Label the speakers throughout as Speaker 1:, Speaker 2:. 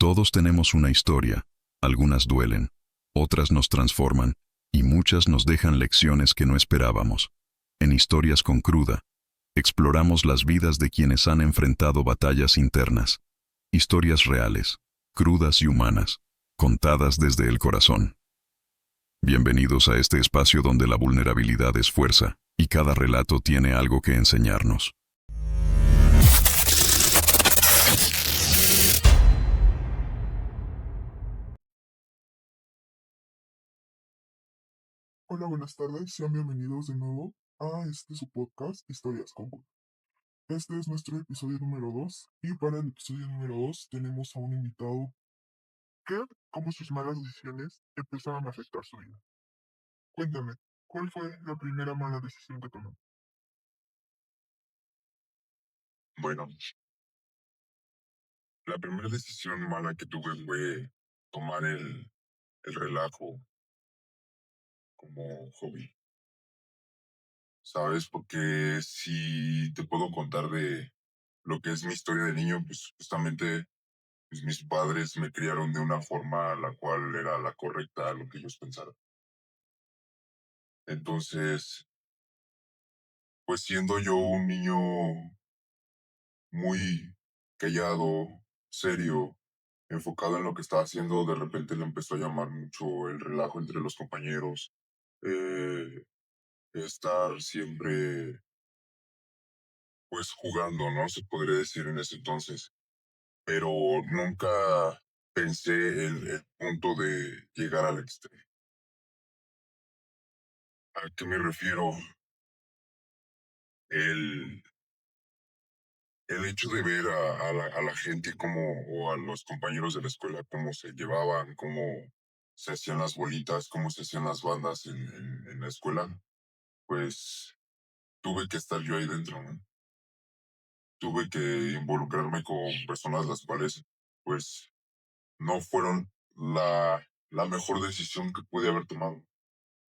Speaker 1: Todos tenemos una historia, algunas duelen, otras nos transforman, y muchas nos dejan lecciones que no esperábamos. En Historias con Cruda, exploramos las vidas de quienes han enfrentado batallas internas. Historias reales, crudas y humanas, contadas desde el corazón. Bienvenidos a este espacio donde la vulnerabilidad es fuerza, y cada relato tiene algo que enseñarnos.
Speaker 2: Hola, buenas tardes, sean bienvenidos de nuevo a su podcast, Historias con Q. Este es nuestro episodio número 2 y para el episodio número 2 tenemos a un invitado que, como sus malas decisiones, empezaron a afectar su vida. Cuéntame, ¿cuál fue la primera mala decisión que tomó?
Speaker 3: Bueno, la primera decisión mala que tuve fue tomar el relajo como hobby, ¿sabes? Porque si te puedo contar de lo que es mi historia de niño, pues justamente pues, mis padres me criaron de una forma la cual era la correcta a lo que ellos pensaron. Entonces, pues siendo yo un niño muy callado, serio, enfocado en lo que estaba haciendo, de repente le empezó a llamar mucho el relajo entre los compañeros, eh, estar siempre, pues jugando, ¿no? Se podría decir en ese entonces, pero nunca pensé el punto de llegar al extremo. ¿A qué me refiero? El, el hecho de ver a la gente como, o a los compañeros de la escuela, cómo se llevaban, cómo se hacían las bolitas, cómo se hacían las bandas en la escuela, pues tuve que estar yo ahí dentro, ¿no? Tuve que involucrarme con personas las cuales, pues, no fueron la mejor decisión que pude haber tomado.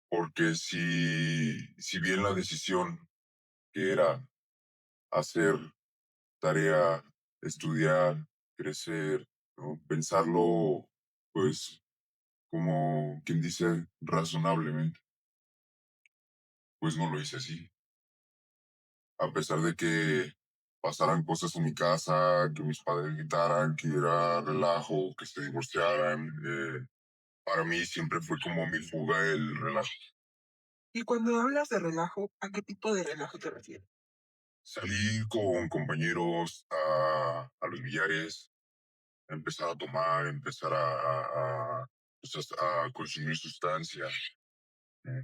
Speaker 3: Porque si bien la decisión que era hacer tarea, estudiar, crecer, ¿no? Pensarlo, pues, como quien dice, razonablemente, pues no lo hice así. A pesar de que pasaran cosas en mi casa, que mis padres gritaran, que era relajo, que se divorciaran, para mí siempre fue como mi fuga el relajo.
Speaker 4: Y cuando hablas de relajo, ¿a qué tipo de relajo te refieres?
Speaker 3: Salir con compañeros a los billares, empezar a tomar, empezar pues, a consumir sustancias. ¿No?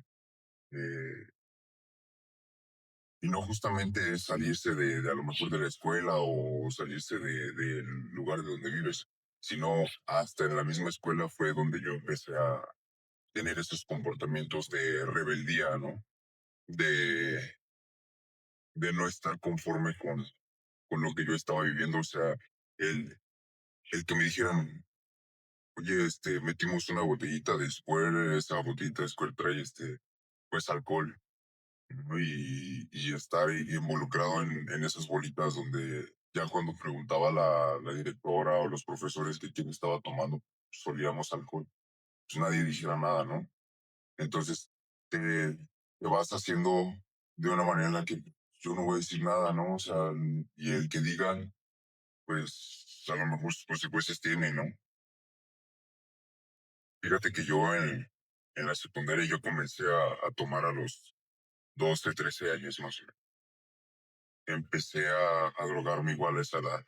Speaker 3: Eh, y no justamente es salirse de a lo mejor de la escuela o salirse del lugar de donde vives, sino hasta en la misma escuela fue donde yo empecé a tener esos comportamientos de rebeldía, ¿no? De, de no estar conforme con lo que yo estaba viviendo, o sea, el, el que me dijeran, oye, metimos una botellita de Square, esa botellita de Square trae, pues alcohol, ¿no? Y estar involucrado en esas bolitas donde ya cuando preguntaba la directora o los profesores que quién estaba tomando, solíamos alcohol, pues nadie dijera nada, ¿no? Entonces te vas haciendo de una manera en la que yo no voy a decir nada, ¿no? O sea, y el que digan, pues a lo mejor sus consecuencias tiene, ¿no? Fíjate que yo en la secundaria yo comencé a tomar a los 12, 13 años más o menos. Empecé a drogarme igual a esa edad.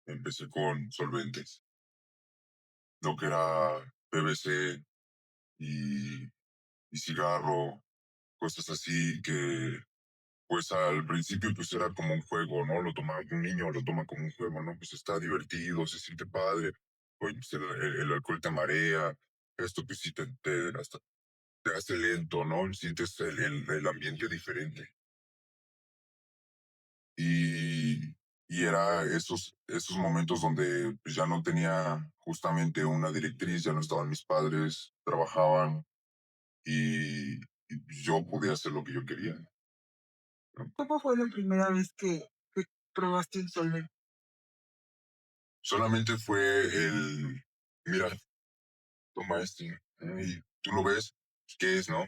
Speaker 3: Empecé con solventes, lo que era PVC y, y cigarro, cosas así que pues al principio pues era como un juego, ¿no? Lo tomaba un niño, lo toma como un juego, ¿no? Pues está divertido, se siente padre, oye, pues el alcohol te marea, esto pues sí te hace lento, ¿no? Sientes el ambiente diferente. Y, y era esos momentos donde pues, ya no tenía justamente una directriz, ya no estaban mis padres, trabajaban y yo podía hacer lo que yo quería, ¿no?
Speaker 4: ¿Cómo fue la primera vez que probaste un solvente?
Speaker 3: Solamente fue mira, toma este. Y tú lo ves, pues, ¿qué es, no?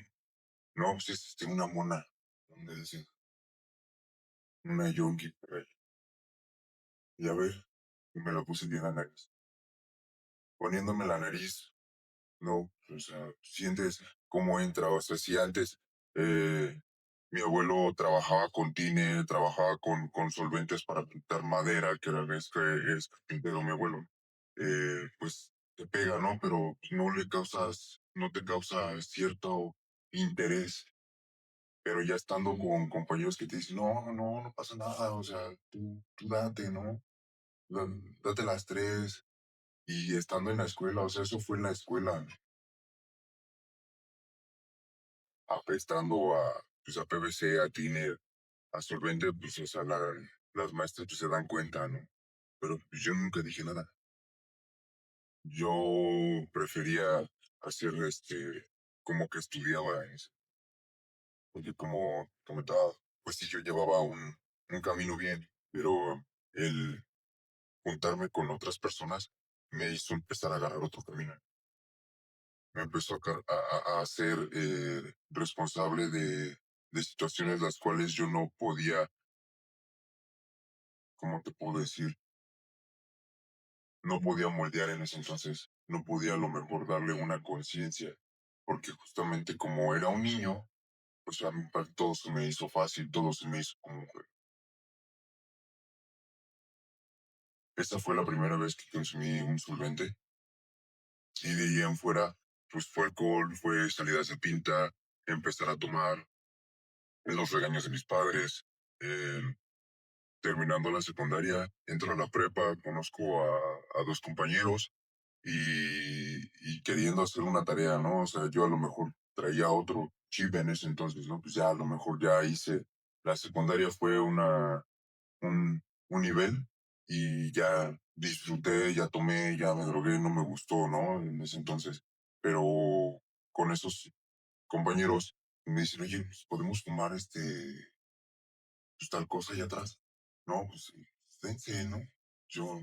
Speaker 3: No, pues es una mona. ¿Dónde dice? Una yonki por ahí. Y a ver, y me la puse bien en la nariz. Poniéndome la nariz, no, o sea, sientes cómo entra. O sea, si antes eh, mi abuelo trabajaba con tine, trabajaba con solventes para pintar madera, que era es carpintero mi abuelo, pues te pega, ¿no? Pero no te causa cierto interés. Pero ya estando con compañeros que te dicen, no pasa nada, o sea, tú date, ¿no? Da- Date las tres. Y estando en la escuela, o sea, eso fue en la escuela, apestando pues a PVC, a tiner, a solvente, pues, o sea, las maestras pues, se dan cuenta, ¿no? Pero pues, yo nunca dije nada. Yo prefería hacer como que estudiaba eso. Porque como comentaba, pues sí, yo llevaba un camino bien, pero el juntarme con otras personas me hizo empezar a agarrar otro camino. Me empezó a hacer responsable de situaciones las cuales yo no podía, ¿cómo te puedo decir? No podía moldear en ese entonces. No podía a lo mejor darle una conciencia. Porque justamente como era un niño, pues a mí todo se me hizo fácil, todo se me hizo como... Esta fue la primera vez que consumí un solvente. Y de ahí en fuera, pues fue alcohol, fue salidas de pinta, empezar a tomar, los regaños de mis padres. eh, Terminando la secundaria, entro a la prepa, conozco a dos compañeros y queriendo hacer una tarea, ¿no? O sea, yo a lo mejor traía otro chip en ese entonces, ¿no? Pues ya a lo mejor ya hice, la secundaria fue un nivel y ya disfruté, ya tomé, ya me drogué, no me gustó, ¿no? En ese entonces. Pero con esos compañeros me dicen, oye, pues podemos tomar pues tal cosa allá atrás. No, pues dense, ¿no? Yo,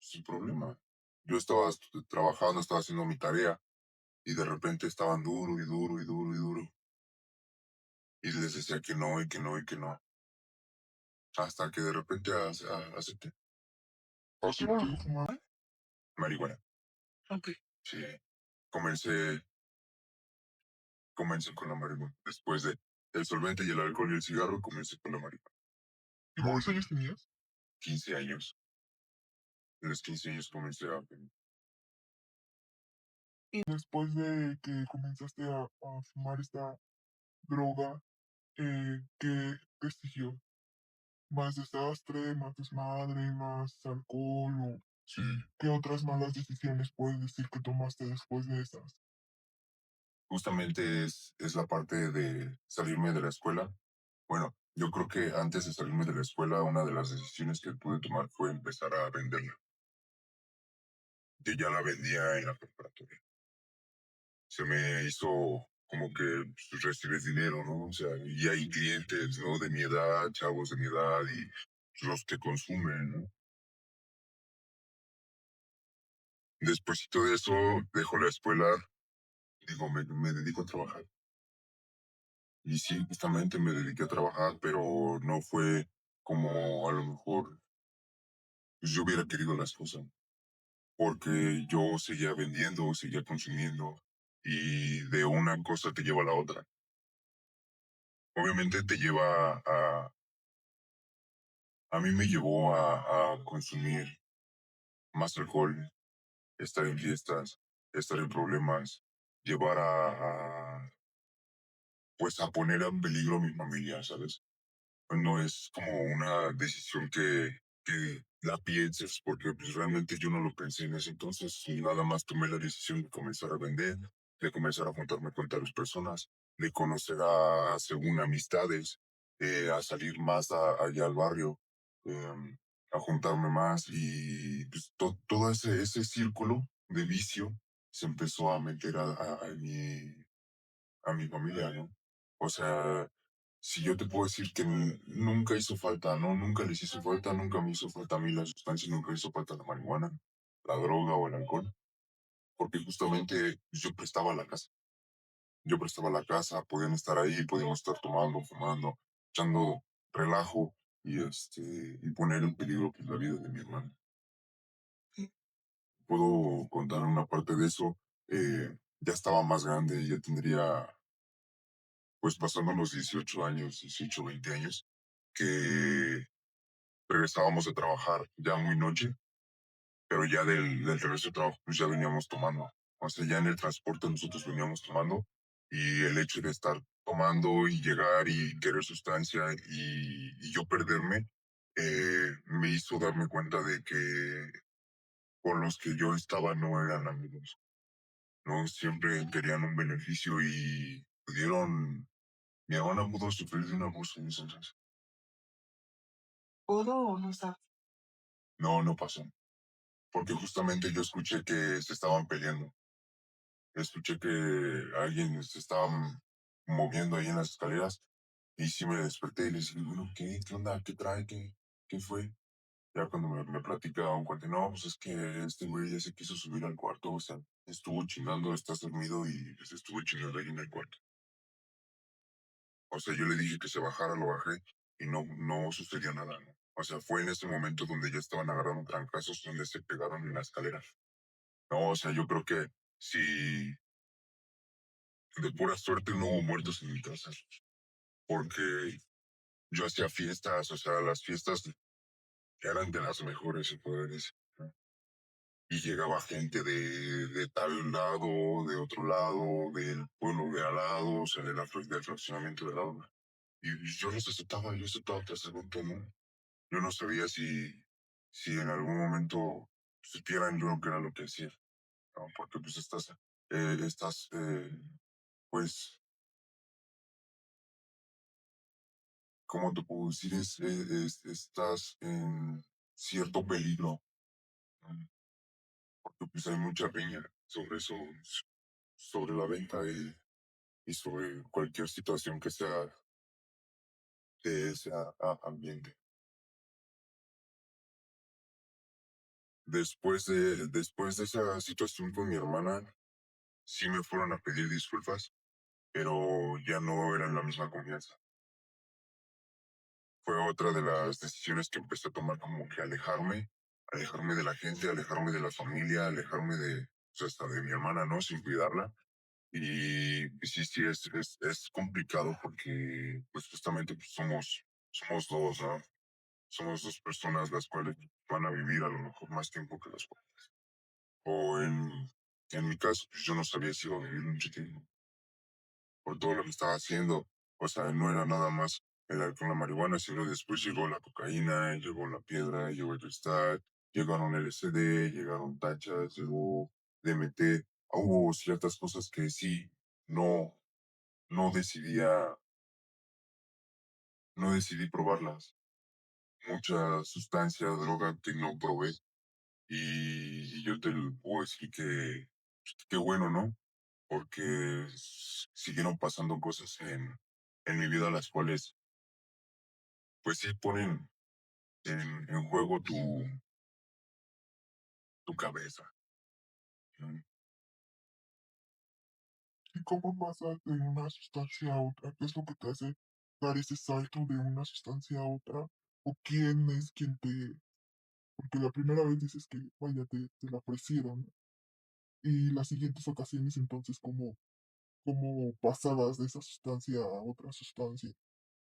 Speaker 3: sin problema. Yo estaba trabajando, estaba haciendo mi tarea y de repente estaban duro y duro y duro y duro. Y les decía que no y que no y que no. Hasta que de repente acepté.
Speaker 2: ¿Así no le fumar?
Speaker 3: Marihuana.
Speaker 4: Ok.
Speaker 3: Sí. Comencé, comencé con la marihuana. Después de el solvente y el alcohol y el cigarro, comencé con la marihuana.
Speaker 2: ¿Y cuántos años tenías?
Speaker 3: 15 años. A los 15 años comencé a...
Speaker 2: Y después de que comenzaste a fumar esta droga, ¿qué siguió? ¿Más desastre, más desmadre, más alcohol o
Speaker 3: Sí.
Speaker 2: qué otras malas decisiones puedes decir que tomaste después de esas?
Speaker 3: Justamente es la parte de salirme de la escuela. Bueno, yo creo que antes de salirme de la escuela, una de las decisiones que pude tomar fue empezar a venderla. Yo ya la vendía en la preparatoria. Se me hizo como que pues, recibes dinero, ¿no? O sea, y hay clientes, ¿no? De mi edad, chavos de mi edad y pues, los que consumen, ¿no? Despuésito de eso, dejo la escuela, digo, me dedico a trabajar. Y sí, justamente me dediqué a trabajar, pero no fue como a lo mejor pues, yo hubiera querido las cosas, porque yo seguía vendiendo, seguía consumiendo, y de una cosa te lleva a la otra. Obviamente te lleva a mí me llevó a consumir más alcohol, estar en fiestas, estar en problemas, llevar pues a poner en peligro a mi familia, ¿sabes? No es como una decisión que la pienses, porque pues, realmente yo no lo pensé en ese entonces y nada más tomé la decisión de comenzar a vender, de comenzar a juntarme con tales personas, de conocer según amistades, a salir más allá al barrio, a juntarme más y pues, todo ese círculo de vicio se empezó a meter a mi familia, ¿no? O sea, si yo te puedo decir que nunca hizo falta, ¿no? Nunca les hizo falta, nunca me hizo falta a mí la sustancia, nunca hizo falta la marihuana, la droga o el alcohol. porque justamente yo prestaba la casa. Yo prestaba la casa, podían estar ahí, podíamos estar tomando, fumando, echando relajo y poner en peligro pues, la vida de mi hermano.
Speaker 4: Sí.
Speaker 3: Puedo contar una parte de eso. Ya estaba más grande, ya tendría, pues pasando los 18 años, 18 20 años, que regresábamos a trabajar ya muy noche, pero ya del regreso de trabajo, pues ya veníamos tomando. O sea, ya en el transporte nosotros veníamos tomando y el hecho de estar tomando y llegar y querer sustancia y yo perderme, me hizo darme cuenta de que con los que yo estaba no eran amigos, no siempre querían un beneficio y pudieron, mi hermana pudo sufrir de un abuso en ese entonces.
Speaker 4: ¿Pudo o no sabe?
Speaker 3: No, no pasó, porque justamente yo escuché que se estaban peleando. Escuché que alguien se estaba moviendo ahí en las escaleras y sí me desperté y le dije, bueno, ¿qué onda? ¿Qué trae? ¿Qué fue? Ya cuando me platica un cuate, no, pues es que este güey ya se quiso subir al cuarto, o sea, estuvo chingando, estás dormido y se estuvo chingando ahí en el cuarto. O sea, yo le dije que se bajara, lo bajé y no sucedió nada, ¿no? O sea, fue en ese momento donde ya estaban agarrando trancazos, donde se pegaron en la escalera. No, o sea, yo creo que si de pura suerte no hubo muertos en mi casa, porque yo hacía fiestas, o sea, las fiestas eran de las mejores, se podría decir, ¿no? Y llegaba gente de tal lado, de otro lado, del pueblo de al lado, o sea, del fraccionamiento de al lado. Y yo aceptaba tras el montón, ¿no? Yo no sabía si en algún momento supieran yo qué era lo que hacía, ¿no? Porque pues pues, ¿cómo te puedo decir? Estás en cierto peligro, ¿no? Porque pues hay mucha riña sobre eso, sobre la venta y sobre cualquier situación que sea de ese ambiente. Después de esa situación con mi hermana, sí me fueron a pedir disculpas, pero ya no eran la misma confianza. Fue otra de las decisiones que empecé a tomar como que alejarme de la gente, alejarme de la familia, alejarme de, pues hasta de mi hermana, ¿no? Sin cuidarla. Y sí, es complicado porque, pues justamente pues, somos dos, ¿no? Somos dos personas las cuales van a vivir a lo mejor más tiempo que las cuales. O en mi caso, pues yo no sabía si iba a vivir mucho tiempo por todo lo que estaba haciendo. O sea, no era nada más el alcohol, la marihuana, sino después llegó la cocaína, llegó la piedra, llegó el cristal, llegaron LSD, llegaron tachas, llegó DMT. Hubo ciertas cosas que sí, no, no decidía, no decidí probarlas. Mucha sustancia, droga que no probé. Y yo te lo puedo decir que, qué bueno, ¿no? Porque siguieron pasando cosas en mi vida las cuales, pues sí ponen en juego tu cabeza, ¿no?
Speaker 2: ¿Y cómo pasa de una sustancia a otra? ¿Qué es lo que te hace dar ese salto de una sustancia a otra? ¿O quién es quien te...? Porque la primera vez dices que, vaya, te la ofrecieron, ¿no? Y las siguientes ocasiones, entonces, ¿cómo pasabas de esa sustancia a otra sustancia?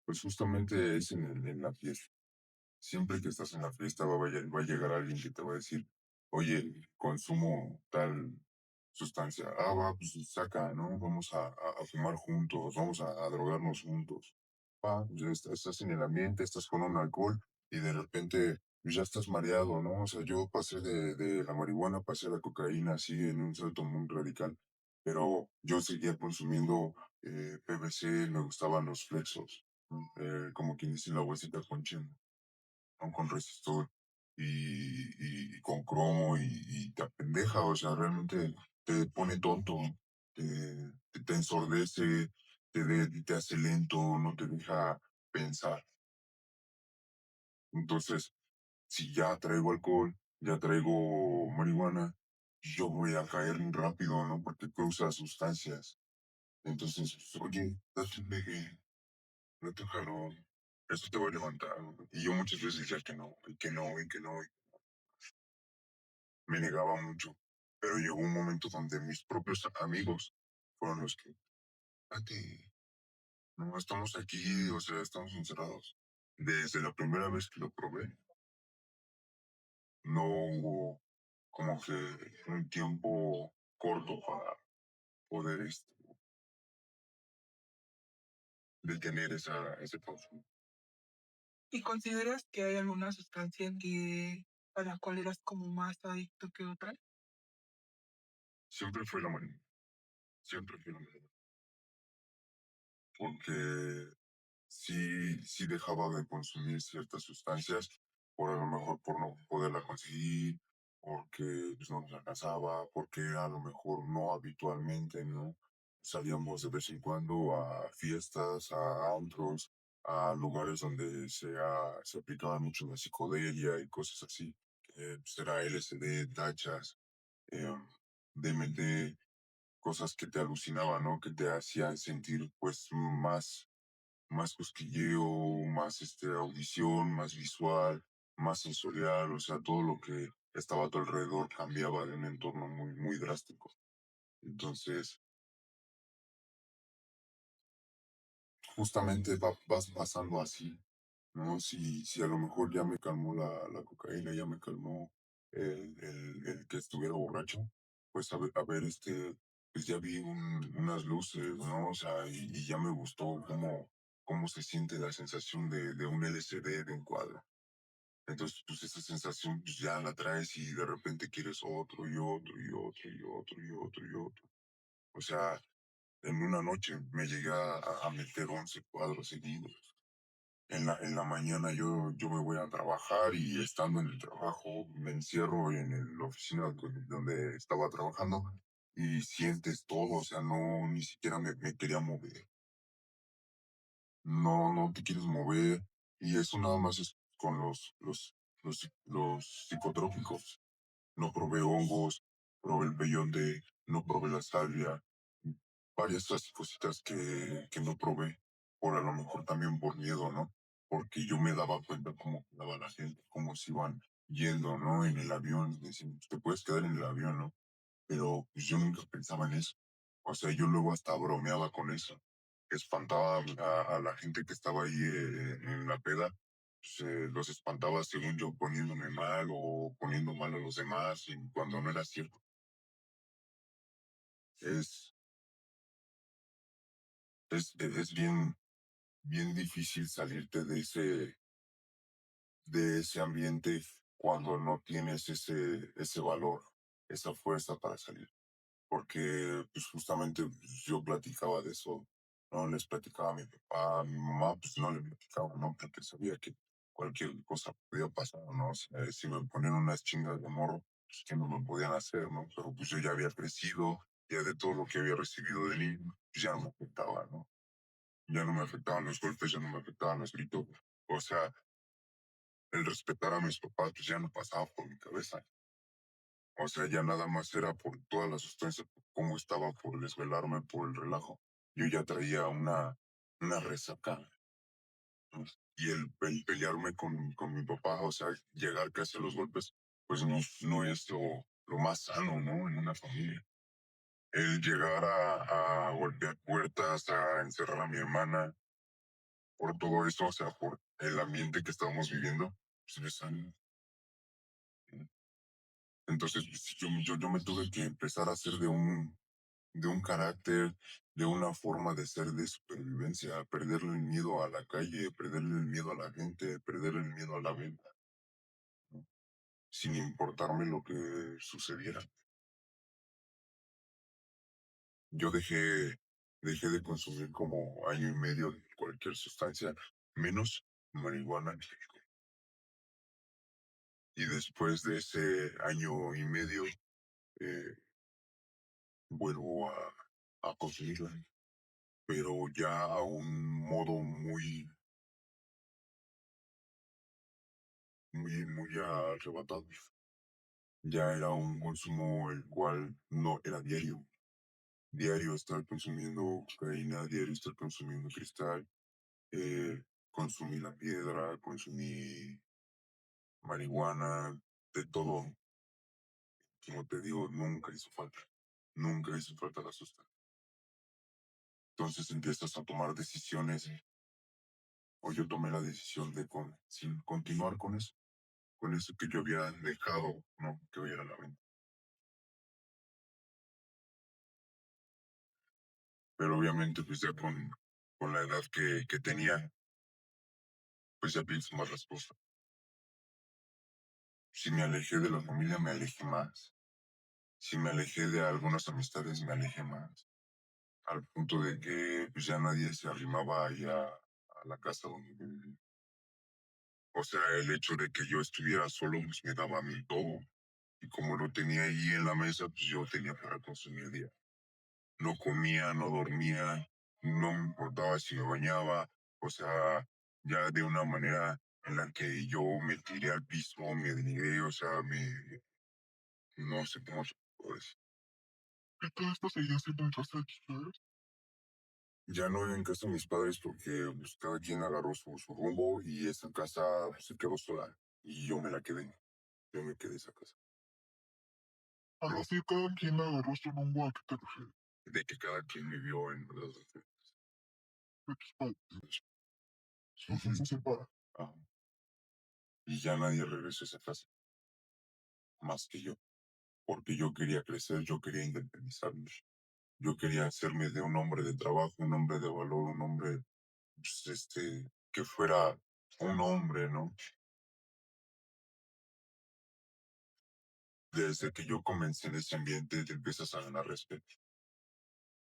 Speaker 3: Pues justamente es en la fiesta. Siempre que estás en la fiesta va a llegar alguien que te va a decir, oye, consumo tal sustancia. Ah, va, pues saca, ¿no? Vamos a fumar juntos, vamos a drogarnos juntos. Va, pues ya estás en el ambiente, estás con un alcohol y de repente pues, ya estás mareado, ¿no? O sea, yo pasé de la marihuana, pasé a la cocaína, así en un salto muy radical. Pero yo seguía consumiendo PVC, me gustaban los flexos, ¿no? Como quien dice la bolsita con chemo, ¿no? Con resistor y con cromo y te apendeja, o sea, realmente te pone tonto, te ensordece, te hace lento, no te deja pensar. Entonces, si ya traigo alcohol, ya traigo marihuana, yo voy a caer rápido, ¿no? Porque cruza sustancias. Entonces, pues, oye, date un pegue, no te jalón, eso te va a levantar, ¿no? Y yo muchas veces decía que no, y que no, y que no, y me negaba mucho. Pero llegó un momento donde mis propios amigos fueron los que, date, no, estamos aquí, o sea, estamos encerrados. Desde la primera vez que lo probé, no hubo como que un tiempo corto para poder detener ese consumo.
Speaker 4: ¿Y consideras que hay alguna sustancia a la cual eras como más adicto que otra?
Speaker 3: Siempre fue la mañana, siempre fue la mañana. Porque sí dejaba de consumir ciertas sustancias, por a lo mejor por no poderla conseguir, porque pues, no nos alcanzaba, porque a lo mejor no habitualmente, ¿no? Salíamos de vez en cuando a fiestas, a antros, a lugares donde se aplicaba mucho la psicodelia y cosas así. Pues era LSD, tachas, eh, DMT, cosas que te alucinaban, ¿no? Que te hacían sentir pues más cosquilleo, más audición, más visual, más sensorial, o sea, todo lo que estaba a tu alrededor cambiaba de un entorno muy drástico. Entonces, justamente vas pasando así, ¿no? Si a lo mejor ya me calmó la cocaína, ya me calmó el que estuviera borracho, pues a ver, pues ya vi unas luces, ¿no? O sea, y ya me gustó cómo se siente la sensación de un LCD, de un cuadro. Entonces, pues esa sensación pues, ya la traes y de repente quieres otro y otro y otro y otro y otro y otro. O sea, en una noche me llegué a meter 11 cuadros seguidos. En la mañana yo me voy a trabajar y estando en el trabajo me encierro en la oficina donde estaba trabajando y sientes todo, o sea, no, ni siquiera me quería mover. No te quieres mover y eso nada más es con los psicotrópicos. No probé hongos, probé el peyote, no probé la salvia, varias otras cositas que no probé, por a lo mejor también por miedo, ¿no? Porque yo me daba cuenta cómo quedaba la gente, cómo se iban yendo, ¿no? En el avión, decían, te puedes quedar en el avión, ¿no? Pero pues, yo nunca pensaba en eso. O sea, yo luego hasta bromeaba con eso. Espantaba a la gente que estaba ahí en la peda, pues, los espantaba según yo poniéndome mal o poniendo mal a los demás, y cuando no era cierto. Es, es bien difícil salirte de ese ambiente cuando no tienes ese valor, esa fuerza para salir. Porque pues justamente pues, yo platicaba de eso, no les platicaba a mi papá, a mi mamá, pues no le platicaba, ¿no? Porque sabía que cualquier cosa podía pasar, ¿no? Si me ponían unas chingas de morro, pues que no me podían hacer, ¿no? Pero pues yo ya había crecido, ya de todo lo que había recibido de niño, pues ya no me afectaba, ¿no? Ya no me afectaban los golpes, ya no me afectaban los gritos. O sea, el respetar a mis papás, pues ya no pasaba por mi cabeza. O sea, ya nada más era por toda la sustancia, por cómo estaba por desvelarme por el relajo. Yo ya traía una resaca, ¿no? Y el pelearme con mi papá, o sea, llegar casi a los golpes, pues no es lo más sano, ¿no? En una familia. El llegar a golpear puertas, a encerrar a mi hermana, por todo eso, o sea, por el ambiente que estábamos viviendo, pues no es sano. ¿No? Entonces, pues, yo me tuve que empezar a hacer de un carácter, de una forma de ser de supervivencia, perderle el miedo a la calle, perderle el miedo a la gente, perderle el miedo a la venta, ¿no? Sin importarme lo que sucediera. Yo dejé de consumir como año y medio de cualquier sustancia, menos marihuana. Y después de ese año y medio, eh, vuelvo a consumirla, pero ya a un modo muy arrebatado. ya era un consumo el cual no era diario. Diario estar consumiendo cocaína, diario estar consumiendo cristal, consumí la piedra, consumí marihuana, de todo. Como te digo, nunca hizo falta la sustancia. Entonces empiezas a tomar decisiones, o yo tomé la decisión de sin continuar con eso que yo había dejado, ¿no? Que hoy era la venta. Pero obviamente, pues ya con la edad que tenía, pues ya pienso más las cosas. Si me alejé de la familia, me alejé más. Si me alejé de algunas amistades, me alejé más. Al punto de que pues ya nadie se arrimaba ahí a la casa donde yo vivía. O sea, el hecho de que yo estuviera solo, pues me daba a mí todo. Y como lo tenía ahí en la mesa, pues yo tenía para consumir día. No comía, no dormía, no me importaba si me bañaba. O sea, ya de una manera en la que yo me tiré al piso, me denigré, o sea, no sé cómo se puede decir.
Speaker 2: ¿Y todo esto seguía siendo en casa de tus padres?
Speaker 3: Ya no iba en casa de mis padres porque pues, cada quien agarró su rumbo y esa casa pues, se quedó sola. Y yo me la quedé. Yo me quedé esa casa.
Speaker 2: Al decir cada quien agarró su rumbo, ¿a qué te refieres?
Speaker 3: De que cada quien vivió en las
Speaker 2: De tus padres. Su
Speaker 3: Ujú.
Speaker 2: se separa.
Speaker 3: Ajá. Y ya nadie regresó a esa casa, más que yo. Porque yo quería crecer, yo quería independizarme. Yo quería hacerme de un hombre de trabajo, un hombre de valor, un hombre, pues, que fuera un hombre, ¿no? Desde que yo comencé en ese ambiente, te empiezas a ganar respeto.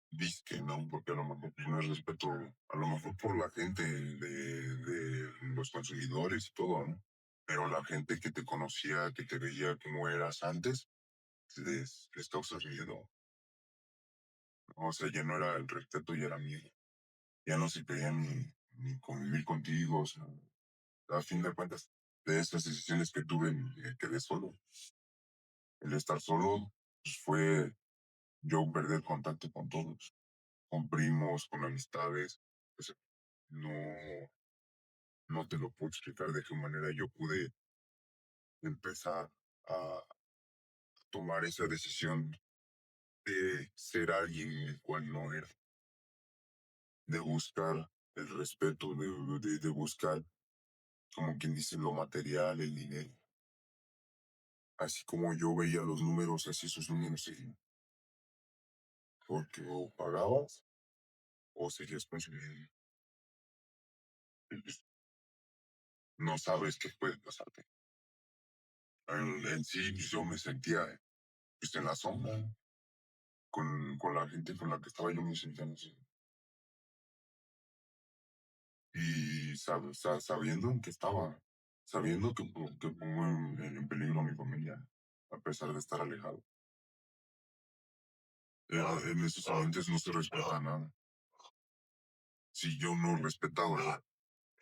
Speaker 3: Disque, ¿no? Porque a lo mejor pues, no es respeto, a lo mejor por la gente de los consumidores y todo, ¿no? Pero la gente que te conocía, que te veía como eras antes, les causas miedo. O sea, ya no era el respeto, ya era miedo. Ya no se querían ni convivir contigo. O sea, a fin de cuentas, de esas decisiones que tuve, me quedé solo. El estar solo pues, fue yo perder contacto con todos, con primos, con amistades. O sea, no te lo puedo explicar de qué manera yo pude empezar a tomar esa decisión de ser alguien el cual no era, de buscar el respeto, de buscar, como quien dice, lo material, el dinero. Así como yo veía los números, así esos números seguían. Porque o pagabas o seguías consumiendo. Y, pues, no sabes qué puede pasarte. En sí, pues, yo me sentía pues, en la sombra. Con la gente con la que estaba yo me sentía así. Y sabiendo en qué estaba, sabiendo que pongo en peligro a mi familia, a pesar de estar alejado. En esos ambientes no se respeta nada. Si yo no respetaba,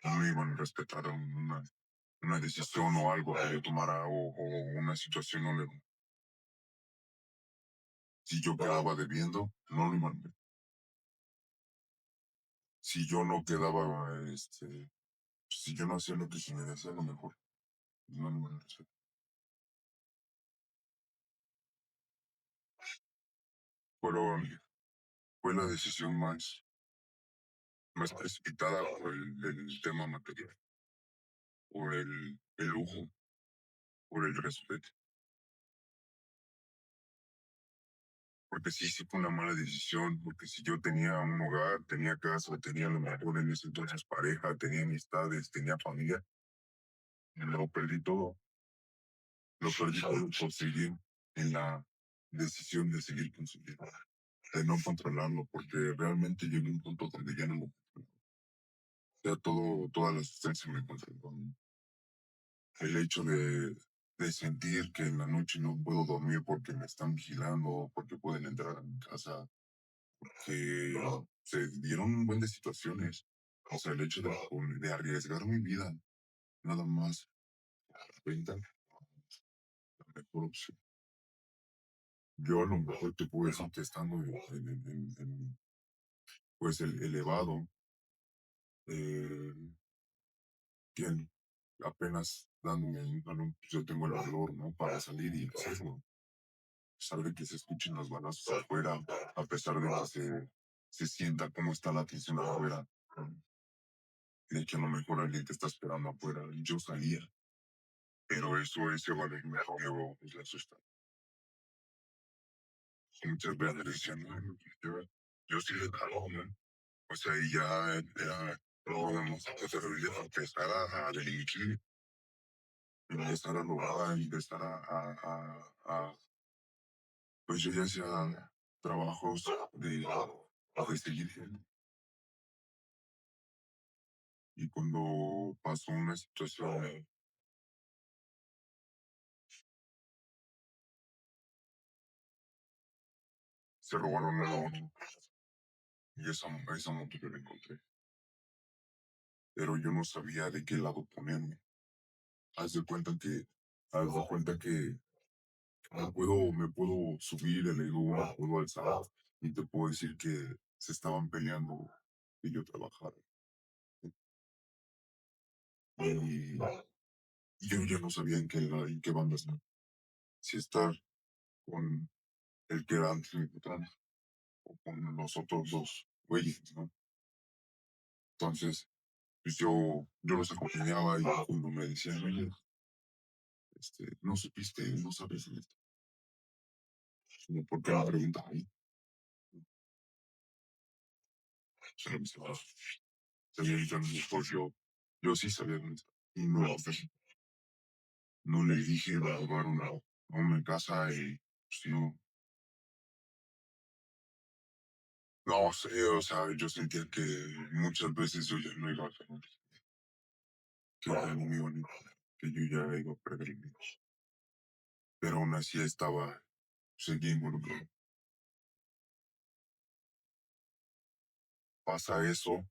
Speaker 3: no me iban a respetar una decisión o algo que yo tomara o una situación no le... Si yo quedaba debiendo, no lo iban a ver. Si yo no quedaba, si yo no hacía lo que se me decía, lo mejor, no lo iban a hacer. Fueron, fue la decisión más precipitada por el tema material, por el lujo, por el respeto. Porque sí fue una mala decisión, porque si yo tenía un hogar, tenía casa, tenía a lo mejor en ese entonces pareja, tenía amistades, tenía familia, lo perdí todo. Lo perdí todo por seguir en la decisión de seguir consumiendo, de no controlarlo, porque realmente llegué a un punto donde ya no lo controlaba. Ya toda la sustancia me controló. El hecho de sentir que en la noche no puedo dormir porque me están vigilando, porque pueden entrar a mi casa, que se dieron un buen de situaciones. O sea, el hecho de arriesgar mi vida, nada más, la venta, mejor opción. Yo a lo mejor te puedo decir que estando pues el elevado, eh, bien, apenas dándome un jalón, pues yo tengo el valor, ¿no? Para salir y hacerlo. A pesar de que se escuchen los balazos afuera, a pesar de que se sienta cómo está la tensión afuera, de que a lo mejor alguien te está esperando afuera, yo salía, pero ese valor me rodeó, es la sustancia. Muchas veces decían, no, yo sí le calo, ¿no? O sea, y ya era, podemos empezar a delinquir, empezar a robar, empezar pues yo ya hacía trabajos de seguir gente. Y cuando pasó una situación, se robaron una moto y esa moto yo la encontré. Pero yo no sabía de qué lado ponerme. Haz de cuenta que, haz de cuenta que me puedo subir el ego, me puedo alzar y te puedo decir que se estaban peleando y yo trabajara. Y yo ya no sabía en qué banda estar. Si estar con el que era antes mi patrón o con los otros dos güeyes, ¿no? Entonces, pues yo los acompañaba y cuando me decían, oye, no supiste, no sabes esto. Como, ¿por qué no preguntas ahí? Se lo me señorita, pues yo sí sabía dónde está. Y no le dije de robar una casa y pues, no sé, o sea, yo sentía que muchas veces yo ya no iba a tener, que ya no me iban a entender, que yo ya iba a perder mi vida. Pero aún así seguía involucrado. Pasa eso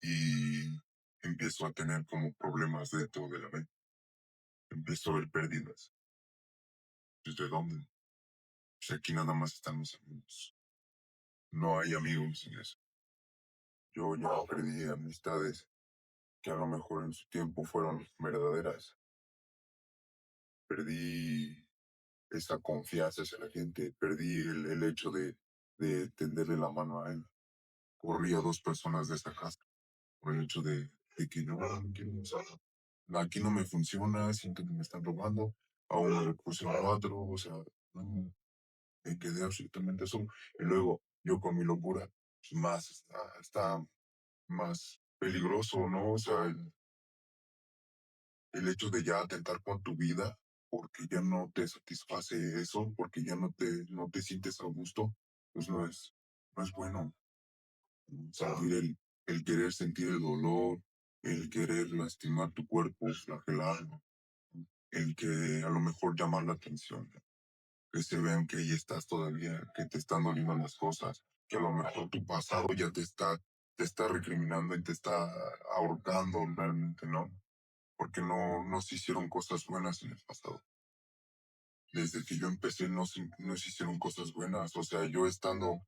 Speaker 3: y empiezo a tener como problemas dentro de la mente. Empiezo a ver pérdidas. ¿Desde dónde? Pues aquí nada más están mis amigos. No hay amigos en eso. Yo ya perdí amistades que a lo mejor en su tiempo fueron verdaderas. Perdí esa confianza hacia la gente, perdí el hecho de tenderle la mano a él. Corrí a dos personas de esa casa por el hecho de que no quiero usar. Aquí no me funciona, siento que me están robando, aún me puse a cuatro, o sea, no, me quedé absolutamente solo. Y luego, yo con mi locura, pues más está más peligroso, ¿no? O sea, el hecho de ya atentar con tu vida porque ya no te satisface eso, porque ya no te sientes a gusto, pues no es bueno. Sentir el querer sentir el dolor, el querer lastimar tu cuerpo, flagelarlo, el que a lo mejor llamar la atención, que se vean que ahí estás todavía, que te están doliendo las cosas, que a lo mejor tu pasado ya te está recriminando y te está ahorcando realmente, ¿no? Porque no se hicieron cosas buenas en el pasado. Desde que yo empecé no se hicieron cosas buenas. O sea, yo estando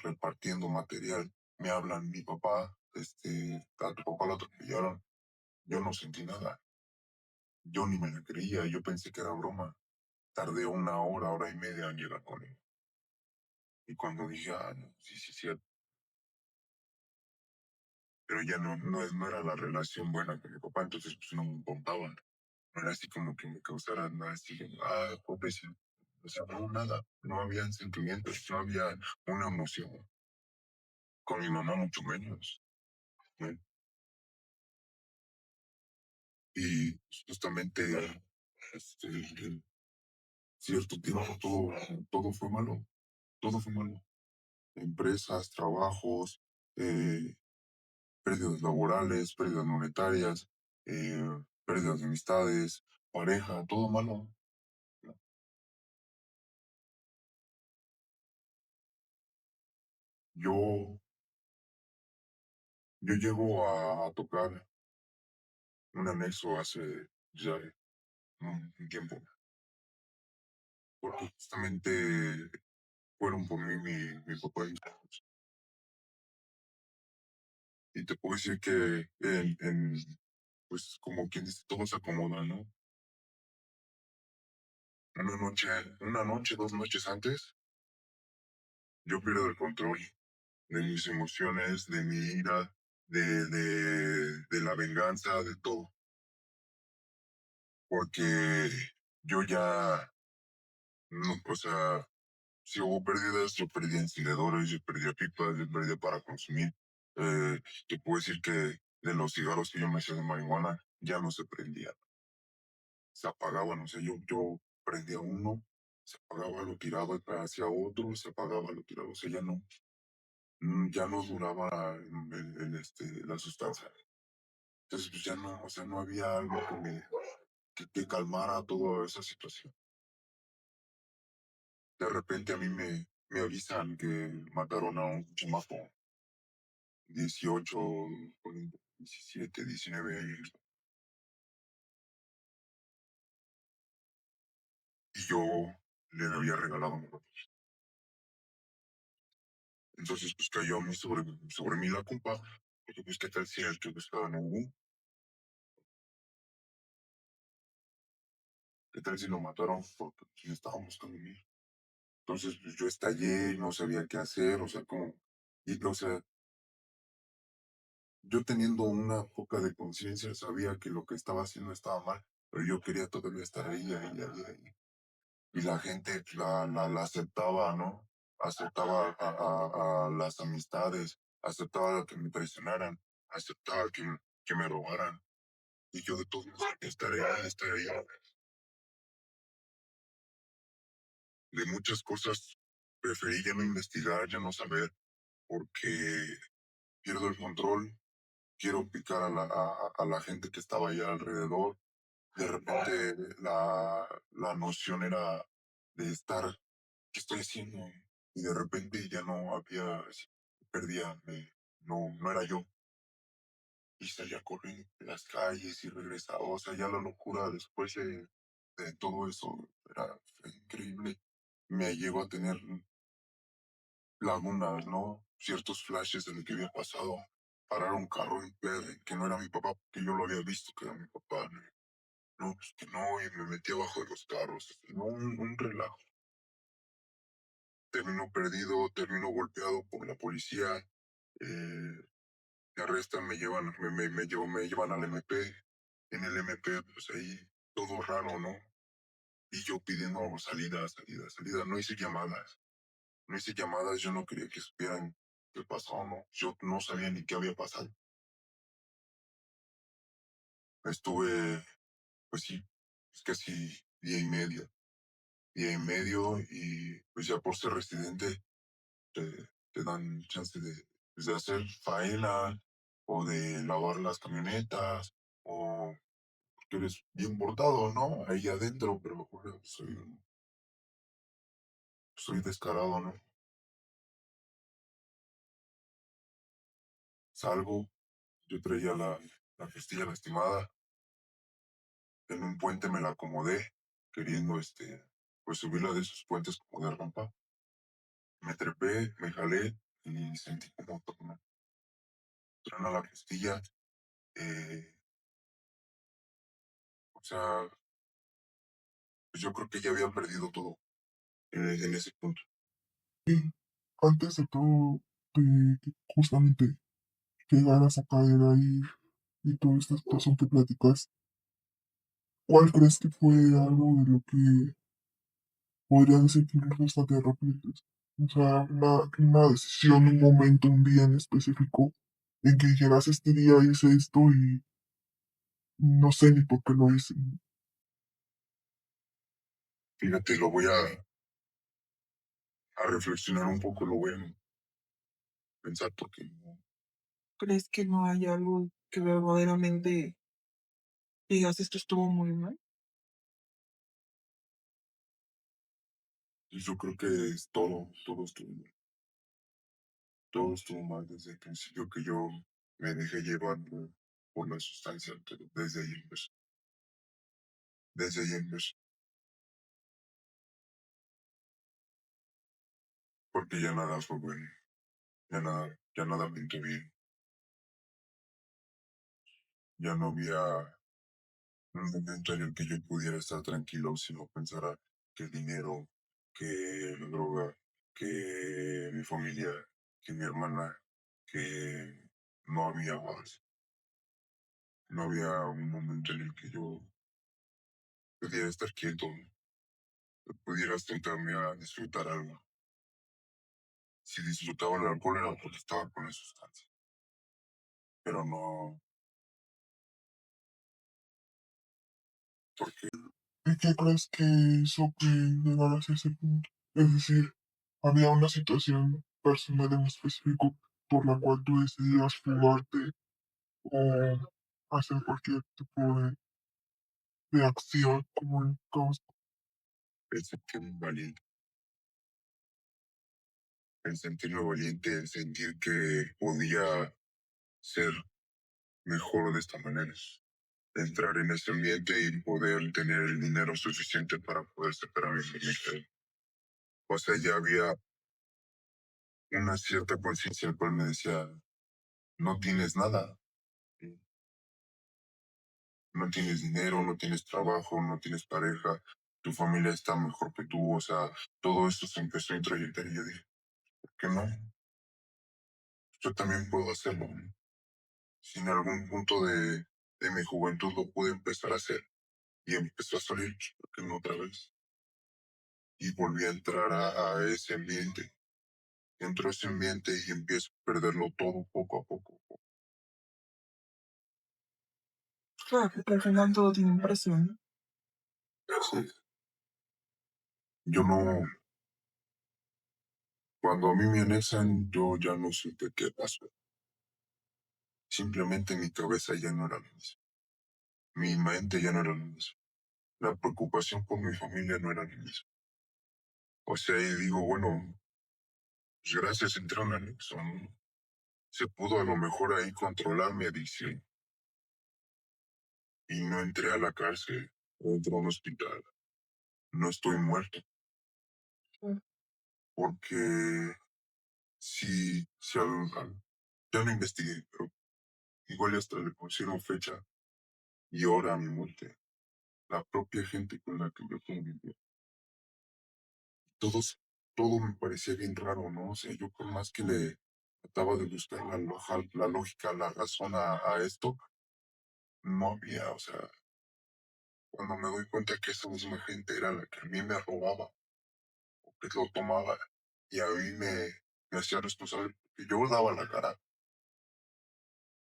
Speaker 3: repartiendo material, me hablan mi papá, a tu papá lo atropellaron. Yo no sentí nada. Yo ni me la creía. Yo pensé que era broma. Tardé una hora, hora y media en llegar con él. Y cuando dije, no, sí, sí, sí, pero ya no era la relación buena con mi papá, entonces pues no me importaba. No era así como que me causara nada así, pobrecito. O sea, no, nada, no había sentimientos, no había una emoción. Con mi mamá mucho menos, ¿no? Y justamente, en cierto tiempo todo fue malo, todo fue malo. Empresas, trabajos, eh, pérdidas laborales, pérdidas monetarias, pérdidas de amistades, pareja, todo malo, ¿no? Yo, yo llego a tocar un anexo hace ya un tiempo, porque justamente fueron por mí mi papá y mis hermanos. Y te puedo decir que pues como quien dice, todo se acomoda, ¿no? Una noche, 2 noches antes, yo pierdo el control de mis emociones, de mi ira, de la venganza, de todo. Porque yo ya, no, o sea, si hubo pérdidas, yo perdí encendedores, yo perdí pipas, yo perdí para consumir. Te puedo decir que de los cigarros que yo me hacía de marihuana, ya no se prendían, se apagaban. O sea, yo prendía uno, se apagaba, lo tiraba y hacia otro, se apagaba, lo tiraba. O sea, ya no duraba la sustancia. Entonces, pues ya no, o sea, no había algo que calmara toda esa situación. De repente a mí me avisan que mataron a un chamaco, 18, 17, 19 años. Y yo le había regalado a mi papá. Entonces, pues cayó a mí sobre mí la culpa. Porque, pues, ¿qué tal si el que estaba en el U? ¿Qué tal si lo mataron porque pues, estaban buscando a mí? Entonces, pues yo estallé y no sabía qué hacer, o sea, como, y, o sea, yo teniendo una poca de conciencia sabía que lo que estaba haciendo estaba mal, pero yo quería todavía estar ahí, ahí, ahí, ahí. Y la gente la aceptaba, ¿no? Aceptaba a las amistades, aceptaba que me traicionaran, aceptaba que me robaran. Y yo de todos modos quería estar ahí. De muchas cosas preferí ya no investigar, ya no saber, porque pierdo el control, quiero picar a la gente que estaba allá alrededor. De repente la noción era de estar, ¿qué estoy haciendo? Y de repente ya no había, perdía, no era yo. Y salía corriendo en las calles y regresaba. O sea, ya la locura después de todo eso fue increíble. Me llegó a tener lagunas, ¿no? Ciertos flashes de lo que había pasado. Parar un carro y ver que no era mi papá, porque yo lo había visto que era mi papá. No, no, pues que no, y me metí abajo de los carros. No, un relajo. Termino perdido, termino golpeado por la policía. Me arrestan, me llevan al MP. En el MP, pues ahí todo raro, ¿no? Y yo pidiendo salida, salida, salida. No hice llamadas. No hice llamadas, yo no quería que supieran qué pasó, ¿no? Yo no sabía ni qué había pasado. Estuve, pues sí, pues casi día y medio, y pues ya por ser residente te dan chance pues, de hacer faena o de lavar las camionetas o que eres bien portado, ¿no? Ahí adentro, pero bueno, soy descarado, ¿no? Salgo, yo traía la costilla lastimada, en un puente me la acomodé, queriendo, pues subirla de esos puentes como de rampa. Me trepé, me jalé y sentí como truena la costilla. eh, o sea, pues yo creo que ya había perdido todo en ese punto.
Speaker 2: Y antes de todo, de que justamente llegaras a caer ahí y toda esta situación que platicas, ¿cuál crees que fue algo de lo que podría decir que incluso hasta te arrepientes? O sea, una decisión, un momento, un día en específico en que dijeras, este día hice esto y no sé ni por qué lo hice.
Speaker 3: Fíjate, lo voy a reflexionar un poco, lo voy a pensar porque
Speaker 4: ¿Crees que no hay algo que verdaderamente digas esto estuvo muy mal?
Speaker 3: yo creo que es todo estuvo mal desde el principio que yo me dejé llevar por la sustancia, pero desde ahí, pues, Desde ahí empezó, porque ya nada fue bueno, ya nada pintó bien, ya no había un momento en el que yo pudiera estar tranquilo si no pensara que el dinero, que la droga, que mi familia, que mi hermana, que no había más. No había un momento en el que yo pudiera estar quieto, pudiera sentarme a disfrutar algo. Si disfrutaba el alcohol era porque estaba con la sustancia, pero no porque
Speaker 2: ¿Y qué crees que hizo que llegaras a ese punto? Es decir, ¿había una situación personal en específico por la cual tú decidías fugarte o hacer cualquier tipo de acción como en caos?
Speaker 3: el sentirme valiente, el sentirme valiente, el sentir que podía ser mejor de esta manera. Entrar en ese ambiente y poder tener el dinero suficiente para poder sacar a mi familia. O sea, ya había una cierta conciencia el cual me decía, no tienes nada, no tienes dinero, no tienes trabajo, no tienes pareja, tu familia está mejor que tú, o sea, todo esto se empezó a introyectar y yo dije, ¿por qué no? Yo también puedo hacerlo. Si en algún punto de mi juventud lo pude empezar a hacer y empezó a salir, ¿por qué no otra vez? Y volví a entrar a ese ambiente. Entro a ese ambiente y empiezo a perderlo todo poco a poco.
Speaker 4: Claro, porque al final todo tiene un precio, ¿no?
Speaker 3: Así es. Yo no, cuando a mí me anexan, yo ya no supe qué pasó. Simplemente mi cabeza ya no era la misma. Mi mente ya no era la misma. La preocupación por mi familia no era la misma. O sea, y digo, bueno, pues gracias a entrar a un anexo, ¿no? Se pudo a lo mejor ahí controlar mi adicción. Y no entré a la cárcel, no entré a un hospital. No estoy muerto.
Speaker 4: Mm.
Speaker 3: Porque si ya lo investigué, pero igual ya hasta le pusieron fecha y hora a mi muerte. La propia gente con la que yo convivía. Todos, todo me parecía bien raro, ¿no? O sea, yo por más que le trataba de buscar la lógica, la razón a esto, no había, o sea, cuando me doy cuenta que esa misma gente era la que a mí me robaba, o que lo tomaba, y a mí me hacía responsable, porque yo daba la cara.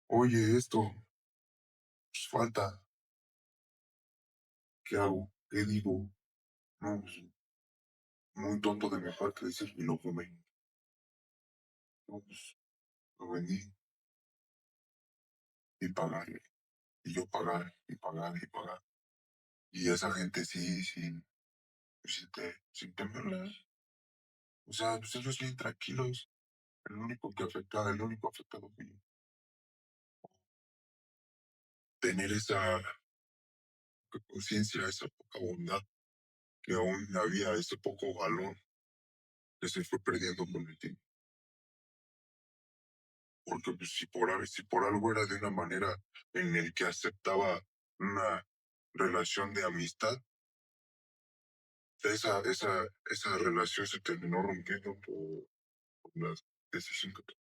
Speaker 3: Oye, esto, pues falta, ¿qué hago? ¿Qué digo? No, pues, muy tonto de mi parte decir, y lo fumé. No, pues, lo vendí y pagar, y yo pagar, y pagar, y pagar. Y esa gente sí, sin temerles. O sea, pues ellos bien tranquilos. El único afectado fui yo. Tener esa conciencia, esa poca bondad, que aún había ese poco valor que se fue perdiendo con el tiempo. Porque pues, si por algo era de una manera en el que aceptaba una relación de amistad, esa relación se terminó rompiendo por la decisión que tomé.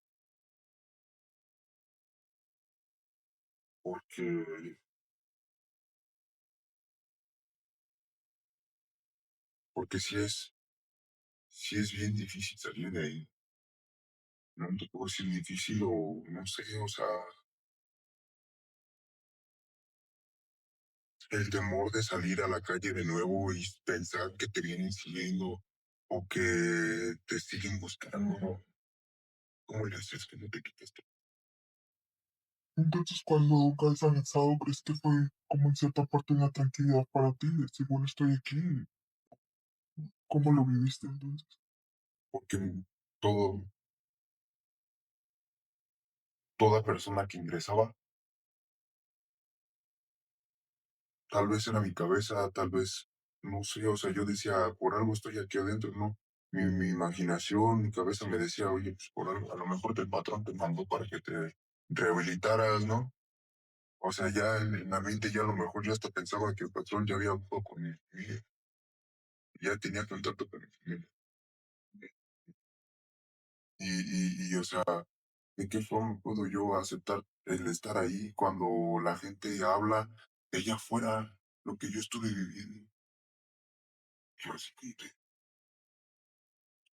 Speaker 3: Porque, porque sí es bien difícil salir de ahí. No te puedo decir difícil o no sé, o sea, el temor de salir a la calle de nuevo y pensar que te vienen siguiendo o que te siguen buscando, ¿no? ¿Cómo le haces que no te quites tú?
Speaker 2: Entonces, cuando caes anexado, ¿crees que fue como en cierta parte una tranquilidad para ti? De decir, bueno, estoy aquí. ¿Cómo lo viviste entonces?
Speaker 3: Porque todo, toda persona que ingresaba tal vez era mi cabeza, tal vez, no sé, o sea, yo decía, por algo estoy aquí adentro, ¿no? Mi imaginación, mi cabeza me decía, oye, pues por algo, a lo mejor el patrón te mandó para que te rehabilitaras, ¿no? O sea, ya en la mente ya a lo mejor ya hasta pensaba que el patrón ya había hablado con mi familia, ya tenía contacto con mi familia. O sea, ¿de qué forma puedo yo aceptar el estar ahí cuando la gente habla de allá afuera, lo que yo estuve viviendo? Y yo así como de,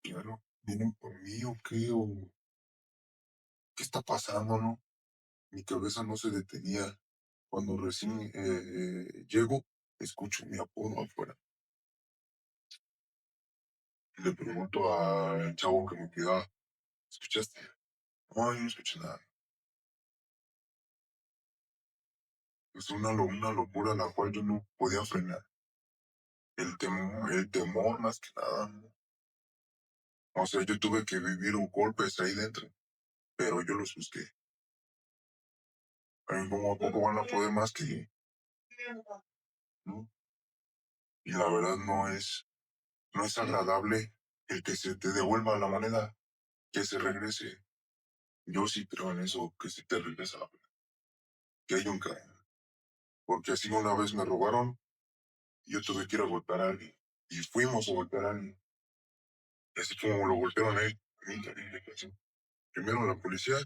Speaker 3: claro, ¿vienen por mí o qué? ¿O qué está pasando, no? Mi cabeza no se detenía. Cuando recién llego, escucho mi apodo afuera. Le pregunto al chavo que me cuidaba, ¿escuchaste? No, yo no escuché nada. Es una locura la cual yo no podía frenar. El temor más que nada, ¿no? O sea, yo tuve que vivir un golpes ahí dentro, pero yo los busqué. A mí como a poco van a poder más que yo, ¿no? Y la verdad no es agradable el que se te devuelva la moneda, que se regrese. Yo sí creo en eso, que se te regresa la moneda, que hay un cambio. Porque así una vez me robaron y yo tuve que ir a golpear a alguien. Y fuimos a golpear a alguien. Y así como lo golpearon a él, a mí también me pasó. Primero la policía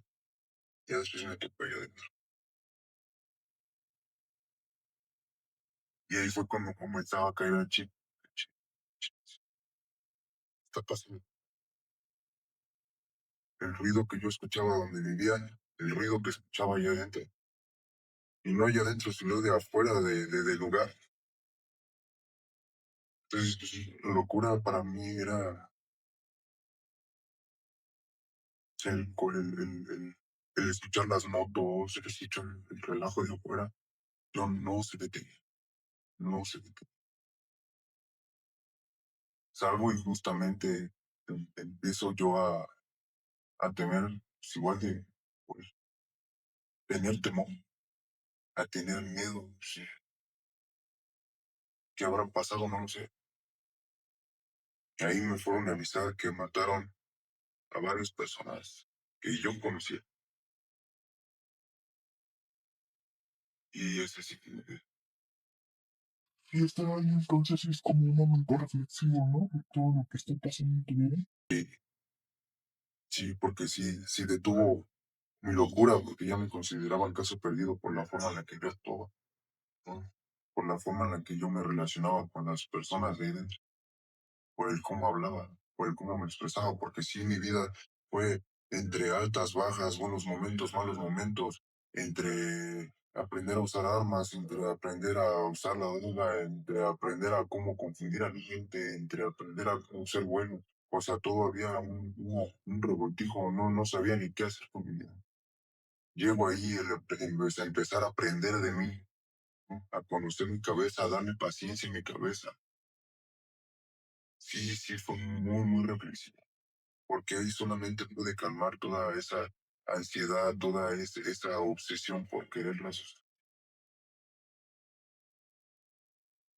Speaker 3: y después me tocó allá adentro. Y ahí fue cuando comenzaba a caer el chip. Chip, chip, está pasando. El ruido que yo escuchaba donde vivía, el ruido que escuchaba allá adentro. Y no allá adentro, sino de afuera del lugar. Entonces, pues, locura para mí era el escuchar las motos, el escuchar el relajo de afuera. Yo no se detenía, no se detenía. Salgo y justamente empiezo yo a tener, pues, igual de, pues, tener temor, a tener miedo. Sí. ¿Qué habrá pasado? No lo sé. Y ahí me fueron a avisar que mataron a varias personas que yo conocía. Y es así que,
Speaker 2: Y estar ahí entonces es como un momento reflexivo, ¿no? De todo lo que está pasando en tu vida.
Speaker 3: sí, porque sí detuvo mi locura, porque ya me consideraban caso perdido por la forma en la que yo actuaba, ¿no? Por la forma en la que yo me relacionaba con las personas de ahí dentro, por el cómo hablaba, por el cómo me expresaba, porque sí, mi vida fue entre altas, bajas, buenos momentos, malos momentos, entre aprender a usar armas, entre aprender a usar la droga, entre aprender a cómo confundir a la gente, entre aprender a cómo ser bueno. O sea, todo había un revoltijo, no sabía ni qué hacer con mi vida. Llego ahí a empezar a aprender de mí, ¿no? A conocer mi cabeza, a darme paciencia en mi cabeza. Sí, fue muy reflexivo, porque ahí solamente pude calmar toda esa ansiedad, toda esa obsesión por querer resucitar.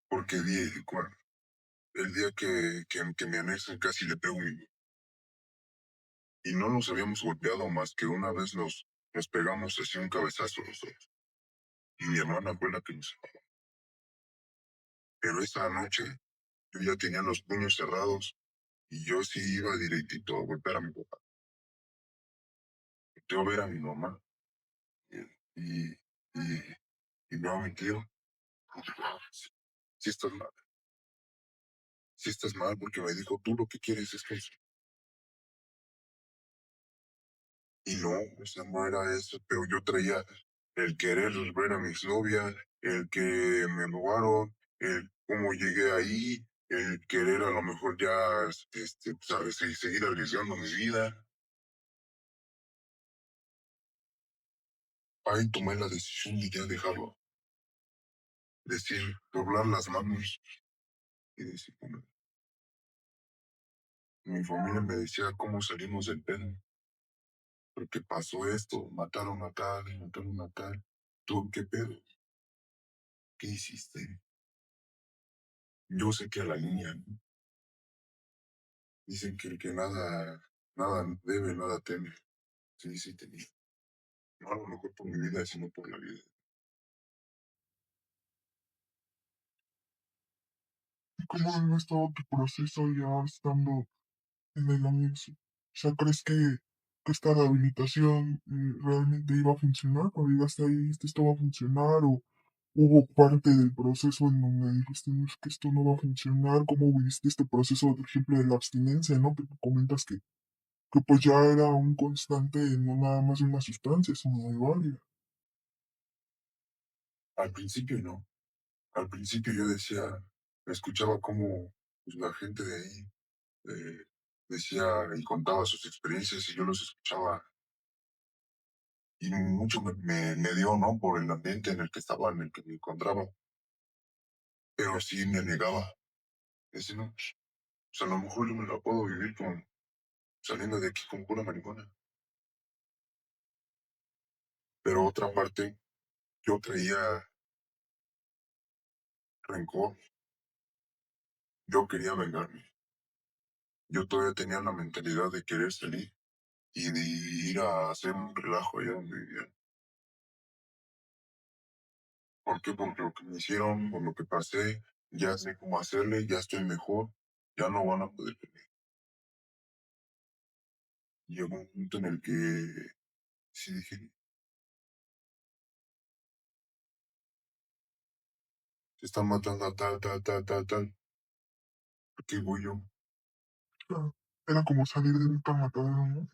Speaker 3: Porque el día que me anexan casi le pego a mi. Y no nos habíamos golpeado más que una vez nos pegamos así un cabezazo los dos. Y mi hermana fue la que nos separó. Pero esa noche yo ya tenía los puños cerrados y yo sí iba directito a golpear a mi papá. Volteo a ver a mi mamá y, y, y veo a mi tío. Sí, sí estás mal, sí estás mal porque me dijo, tú lo que quieres es que... Y no, o sea, no era eso, pero yo traía el querer ver a mi exnovia, el que me robaron, el cómo llegué ahí, el querer a lo mejor ya, sabes, seguir arriesgando mi vida. Ahí tomé la decisión de ya dejarlo, decir, doblar las manos y decir, "Bueno". Mi familia me decía cómo salimos del pedo, porque pasó esto, mataron a tal, mataron a tal. ¿Tú qué pedo? ¿qué hiciste? Yo sé que a la niña dicen que el que nada debe, nada teme. Sí, sí tenía. No a lo mejor por mi vida, sino por la vida.
Speaker 2: ¿Y cómo ha estado tu proceso ya estando en el anexo? O sea, ¿crees que esta rehabilitación realmente iba a funcionar? Cuando llegaste ahí, ¿esto va a funcionar? ¿O hubo parte del proceso en donde dijiste, "No, es que esto no va a funcionar"? ¿Cómo viviste este proceso, por ejemplo, de la abstinencia, ¿no? Que tú comentas que pues ya era un constante, no nada más de una sustancia, sino de varias.
Speaker 3: Al principio no. Al principio yo decía, escuchaba cómo pues, la gente de ahí decía y contaba sus experiencias y yo los escuchaba y mucho me dio, ¿no? Por el ambiente en el que estaba, en el que me encontraba, pero sí me negaba. Decía, no, pues a lo mejor yo me la puedo vivir con saliendo de aquí con pura marihuana. Pero otra parte, yo traía rencor, yo quería vengarme. Yo todavía tenía la mentalidad de querer salir y de ir a hacer un relajo allá donde vivía. ¿Por qué? Porque lo que me hicieron, por lo que pasé, ya sé cómo hacerle, ya estoy mejor, ya no van a poder venir. Llegó un punto en el que sí dije, se están matando a tal, tal, tal, tal, tal. ¿Por qué voy yo?
Speaker 2: Sea, era como salir de un matadero, ¿no?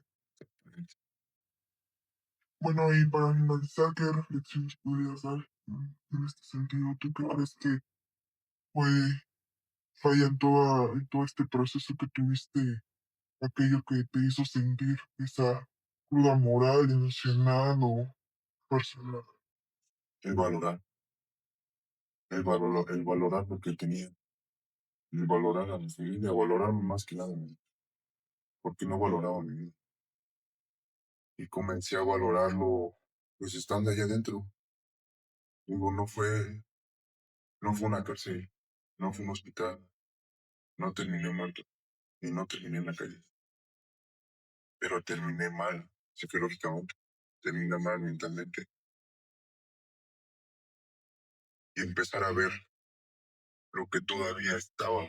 Speaker 2: Bueno, y para finalizar, ¿qué reflexiones podrías dar en este sentido? ¿Tú qué crees que fue falla en todo este proceso que tuviste, aquello que te hizo sentir esa cruda moral, emocional o personal?
Speaker 3: El valorar, el valorar lo que tenía, el valorar a mi familia, valorar más que nada a mí, porque no valoraba mi vida. Y comencé a valorarlo, pues estando allá adentro. Digo, no fue una cárcel, no fue un hospital, no terminé muerto, y no terminé en la calle, pero terminé mal, psicológicamente, terminé mal mentalmente, y empezar a ver lo que todavía estaba,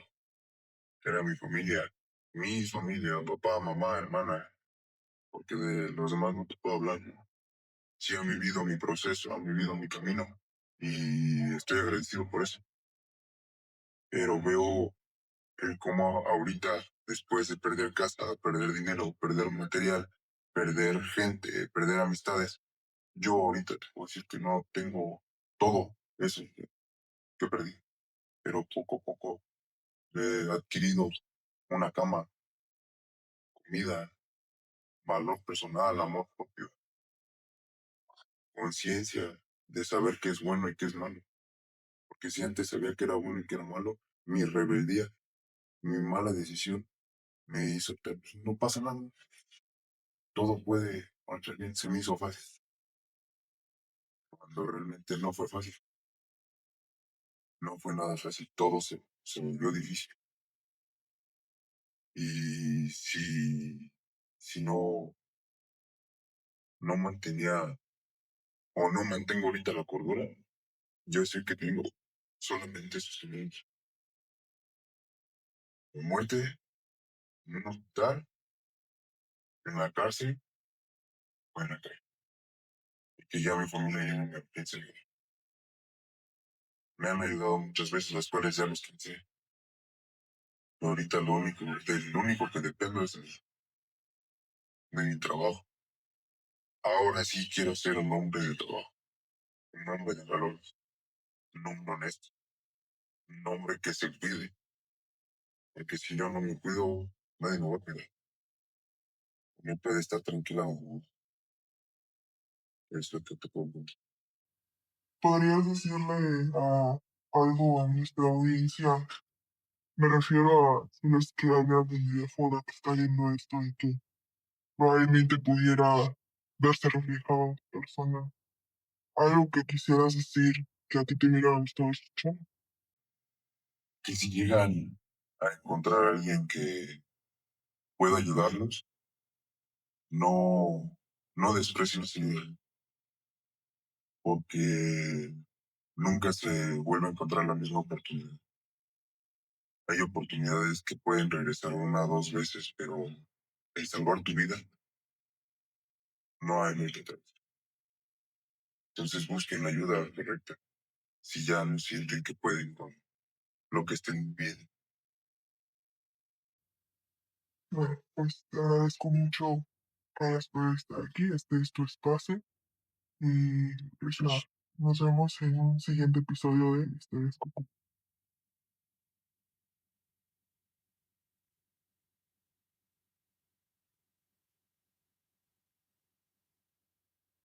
Speaker 3: que era mi familia, papá, mamá, hermana, porque de los demás no te puedo hablar, ¿no? Sí han vivido mi proceso, han vivido mi camino, y estoy agradecido por eso, pero veo el cómo ahorita, después de perder casa, perder dinero, perder material, perder gente, perder amistades, yo ahorita te puedo decir que no tengo todo eso que perdí, pero poco a poco he adquirido una cama, comida, valor personal, amor propio, conciencia de saber qué es bueno y qué es malo. Porque si antes sabía que era bueno y que era malo, mi rebeldía, mi mala decisión me hizo, pues, no pasa nada, todo puede marchar bien, se me hizo fácil, cuando realmente no fue fácil, no fue nada fácil, todo se volvió difícil. Y si no mantenía o no mantengo ahorita la cordura, yo sé que tengo solamente sufrimiento, o muerte en un hospital, en la cárcel o en la calle. Y que ya mi familia ya no me piensa en mí. Me han ayudado muchas veces, las cuales ya los cansé. Pero ahorita del único que dependo es de mi trabajo. Ahora sí quiero ser un hombre de trabajo, un hombre de valores, un hombre honesto, un hombre que se cuide. Porque si yo no me cuido, nadie me va a cuidar. No puede estar tranquila, ¿no? Es lo que te puedo contar.
Speaker 2: ¿Podrías decirle algo a nuestra audiencia? Me refiero a los que hablan desde afuera que está viendo esto y que probablemente pudiera verse reflejado en persona. Algo que quisieras decir que a ti te hubiera gustado escuchar.
Speaker 3: Que si llegan a encontrar a alguien que pueda ayudarlos, no, no desprecien su ayuda, porque nunca se vuelve a encontrar la misma oportunidad. Hay oportunidades que pueden regresar una o dos veces, pero el salvar tu vida no hay vuelta atrás. Entonces busquen la ayuda correcta si ya no sienten que pueden con lo que estén viviendo.
Speaker 2: Bueno, pues te agradezco mucho que hayas podido estar aquí. Este es tu espacio. Y pues nada, nos vemos en un siguiente episodio de Historias con